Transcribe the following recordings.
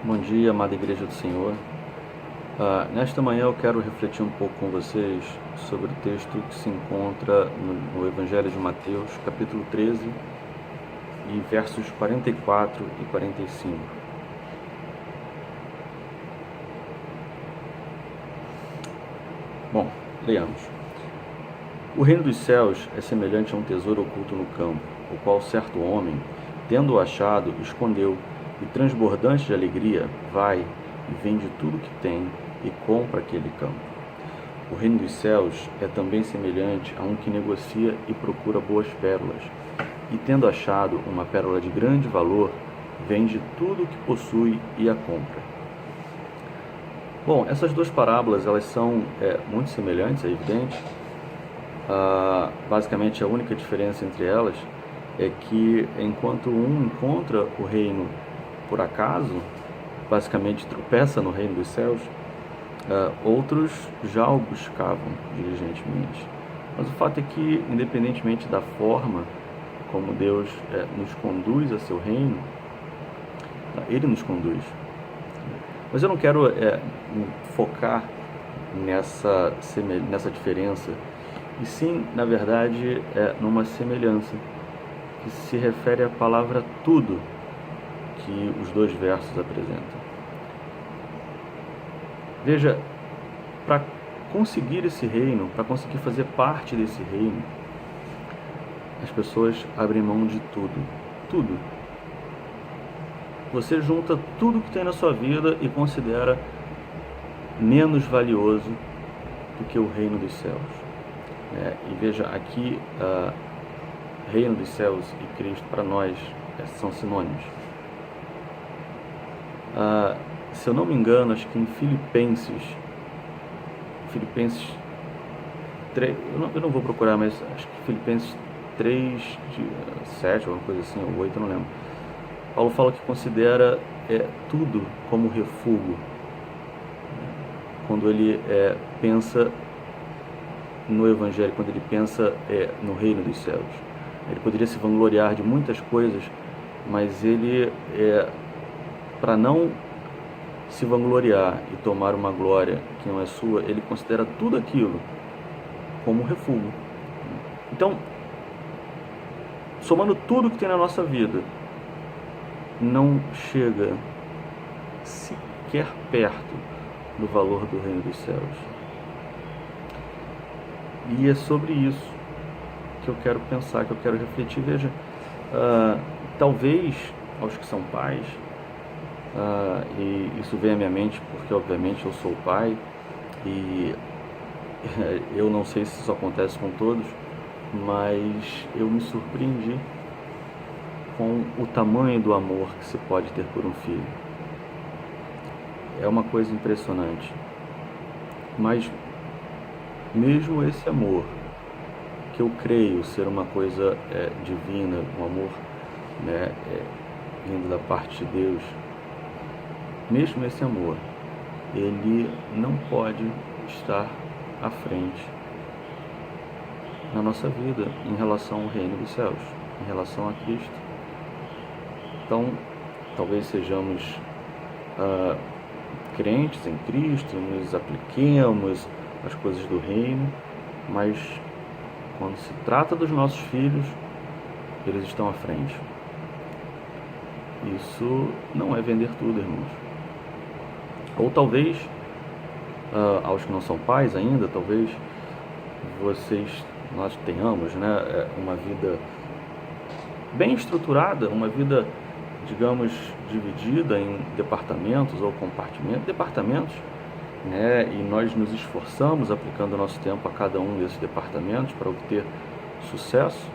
Bom dia, amada Igreja do Senhor. Nesta manhã eu quero refletir um pouco com vocês sobre o texto que se encontra no Evangelho de Mateus, capítulo 13, e versos 44 e 45. Bom, leamos. O reino dos céus é semelhante a um tesouro oculto no campo, o qual certo homem, tendo-o achado, escondeu, e transbordante de alegria, vai e vende tudo o que tem e compra aquele campo. O reino dos céus é também semelhante a um que negocia e procura boas pérolas, e tendo achado uma pérola de grande valor, vende tudo o que possui e a compra. Bom, essas duas parábolas elas são muito semelhantes, é evidente. Basicamente a única diferença entre elas é que enquanto um encontra o reino por acaso, basicamente tropeça no reino dos céus, outros já o buscavam diligentemente. Mas o fato é que, independentemente da forma como Deus nos conduz a seu reino, Ele nos conduz. Mas eu não quero focar nessa diferença, e sim, na verdade, numa semelhança, que se refere à palavra tudo, que os dois versos apresentam. Veja, para conseguir esse reino, para conseguir fazer parte desse reino, as pessoas abrem mão de tudo. Tudo. Você junta tudo que tem na sua vida e considera menos valioso do que o reino dos céus. E veja, aqui, reino dos céus e Cristo, para nós, são sinônimos. Se eu não me engano, acho que em Filipenses 3, eu não vou procurar, mas acho que Filipenses 3, 7, alguma coisa assim, ou 8, eu não lembro. Paulo fala que considera tudo como refúgio, quando ele pensa no Evangelho, quando ele pensa no reino dos céus. Ele poderia se vangloriar de muitas coisas, mas ele, para não se vangloriar e tomar uma glória que não é sua, ele considera tudo aquilo como refúgio. Então, somando tudo que tem na nossa vida, não chega sequer perto do valor do reino dos céus. E é sobre isso que eu quero pensar, que eu quero refletir. Veja, talvez aos que são pais, e isso vem à minha mente porque obviamente eu sou pai, e eu não sei se isso acontece com todos, mas eu me surpreendi com o tamanho do amor que se pode ter por um filho. É uma coisa impressionante. Mas mesmo esse amor, que eu creio ser uma coisa divina, um amor vindo da parte de Deus, mesmo esse amor, ele não pode estar à frente na nossa vida em relação ao reino dos céus, em relação a Cristo. Então, talvez sejamos crentes em Cristo, nos apliquemos às coisas do reino, mas quando se trata dos nossos filhos, eles estão à frente. Isso não é vender tudo, irmãos. Ou talvez, aos que não são pais ainda, talvez nós tenhamos uma vida bem estruturada, uma vida, digamos, dividida em departamentos ou departamentos, e nós nos esforçamos aplicando o nosso tempo a cada um desses departamentos para obter sucesso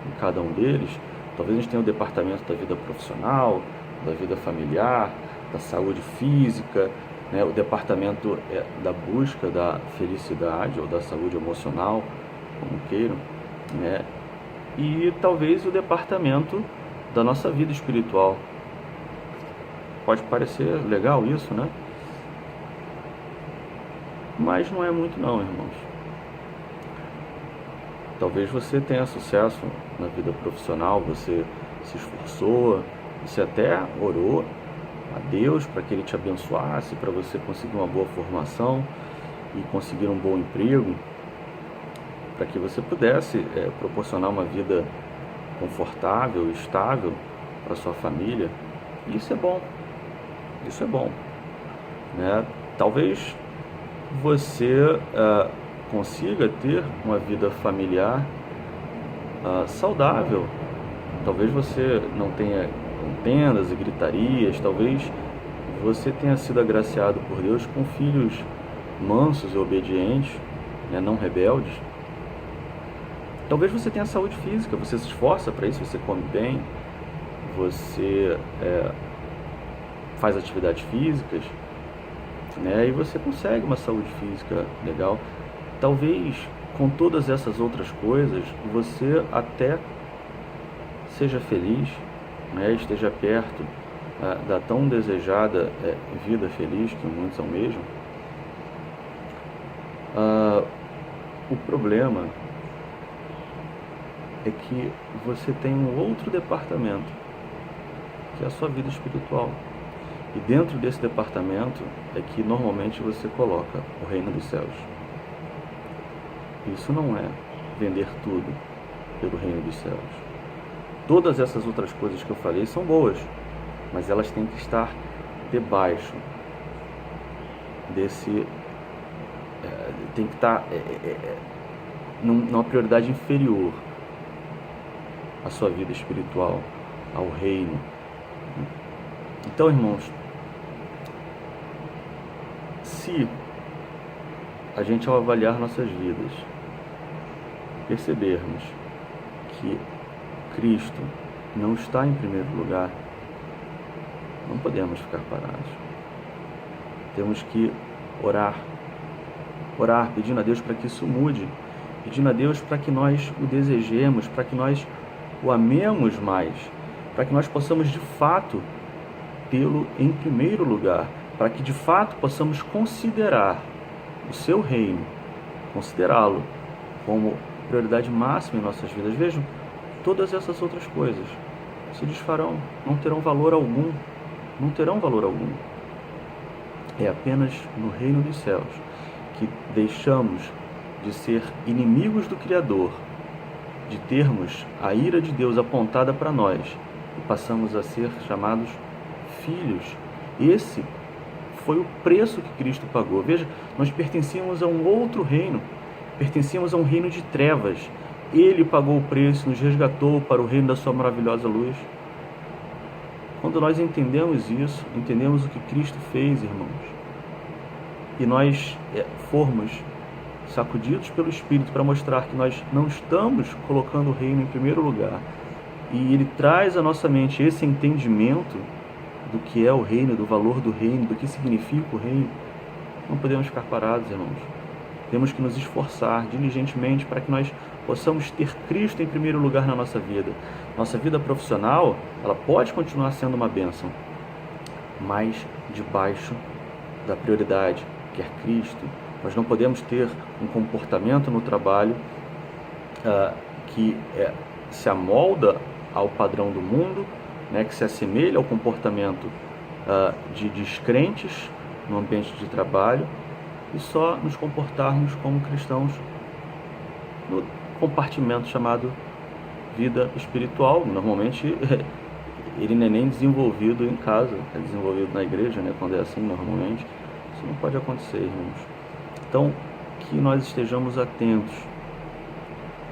em cada um deles. Talvez a gente tenha o departamento da vida profissional, da vida familiar, da saúde física, o departamento da busca da felicidade ou da saúde emocional, como queiram, e talvez o departamento da nossa vida espiritual. Pode parecer legal isso, né? Mas não é muito não, irmãos. Talvez você tenha sucesso na vida profissional, você se esforçou, você até orou, a Deus para que Ele te abençoasse, para você conseguir uma boa formação e conseguir um bom emprego, para que você pudesse proporcionar uma vida confortável, estável para sua família. Isso é bom, isso é bom, né? Talvez você consiga ter uma vida familiar saudável. Talvez você não tenha contendas e gritarias, talvez você tenha sido agraciado por Deus com filhos mansos e obedientes, né, não rebeldes. Talvez você tenha saúde física, você se esforça para isso, você come bem, você faz atividades físicas, né, e você consegue uma saúde física legal. Talvez com todas essas outras coisas você até seja feliz, né, esteja perto da tão desejada vida feliz que muitos almejam. O problema é que você tem um outro departamento, que é a sua vida espiritual. E dentro desse departamento é que normalmente você coloca o reino dos céus. Isso não é vender tudo pelo reino dos céus. Todas essas outras coisas que eu falei são boas, mas elas têm que estar debaixo desse... tem que estar numa prioridade inferior à sua vida espiritual, ao reino. Então, irmãos, se a gente, ao avaliar nossas vidas, percebermos que Cristo não está em primeiro lugar, não podemos ficar parados. Temos que orar, pedindo a Deus para que isso mude, pedindo a Deus para que nós o desejemos, para que nós o amemos mais, para que nós possamos de fato tê-lo em primeiro lugar, para que de fato possamos considerar o seu reino, considerá-lo como prioridade máxima em nossas vidas. Vejam, todas essas outras coisas se desfarão, não terão valor algum, não terão valor algum. É apenas no reino dos céus que deixamos de ser inimigos do Criador, de termos a ira de Deus apontada para nós e passamos a ser chamados filhos. Esse foi o preço que Cristo pagou. Veja, nós pertencíamos a um outro reino, pertencíamos a um reino de trevas. Ele pagou o preço, nos resgatou para o reino da sua maravilhosa luz. Quando nós entendemos isso, entendemos o que Cristo fez, irmãos, e nós formos sacudidos pelo Espírito para mostrar que nós não estamos colocando o reino em primeiro lugar, e Ele traz à nossa mente esse entendimento do que é o reino, do valor do reino, do que significa o reino, não podemos ficar parados, irmãos. Temos que nos esforçar diligentemente para que nós possamos ter Cristo em primeiro lugar na nossa vida. Nossa vida profissional, ela pode continuar sendo uma bênção, mas debaixo da prioridade, que é Cristo. Nós não podemos ter um comportamento no trabalho que se amolda ao padrão do mundo, né, que se assemelha ao comportamento de descrentes no ambiente de trabalho, e só nos comportarmos como cristãos no compartimento chamado vida espiritual. Normalmente ele não é nem desenvolvido em casa, é desenvolvido na igreja, né, quando é assim normalmente. Isso não pode acontecer, irmãos. Então, que nós estejamos atentos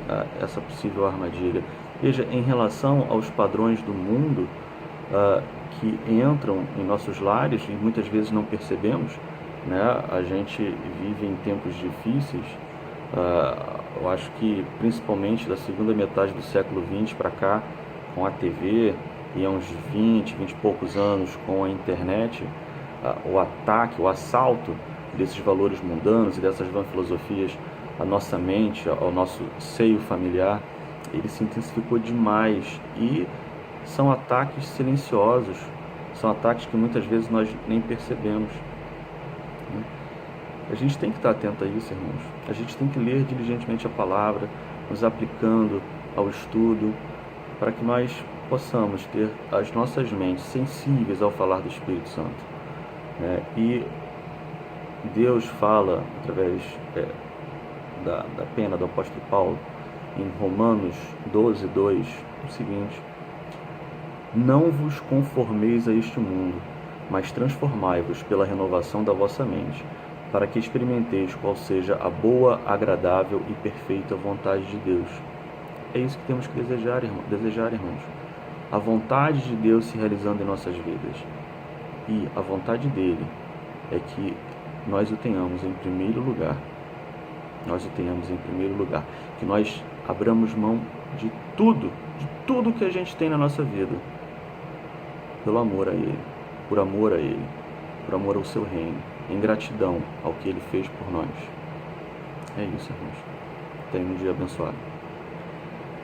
a essa possível armadilha. Veja, em relação aos padrões do mundo que entram em nossos lares e muitas vezes não percebemos, né? A gente vive em tempos difíceis. Eu acho que principalmente da segunda metade do século XX para cá, com a TV, e há uns 20 e poucos anos com a internet, o ataque, o assalto desses valores mundanos e dessas vãs filosofias à nossa mente, ao nosso seio familiar, ele se intensificou demais, e são ataques silenciosos, são ataques que muitas vezes nós nem percebemos. A gente tem que estar atento a isso, irmãos. A gente tem que ler diligentemente a palavra, nos aplicando ao estudo, para que nós possamos ter as nossas mentes sensíveis ao falar do Espírito Santo. E Deus fala, através da pena do apóstolo Paulo, em Romanos 12:2, o seguinte: não vos conformeis a este mundo, mas transformai-vos pela renovação da vossa mente, para que experimenteis qual seja a boa, agradável e perfeita vontade de Deus. É isso que temos que desejar, irmãos. A vontade de Deus se realizando em nossas vidas. E a vontade dele é que nós o tenhamos em primeiro lugar. Que nós abramos mão de tudo que a gente tem na nossa vida, pelo amor a Ele, por amor a Ele, por amor ao seu reino, em gratidão ao que Ele fez por nós. É isso, irmãos. Tenha um dia abençoado.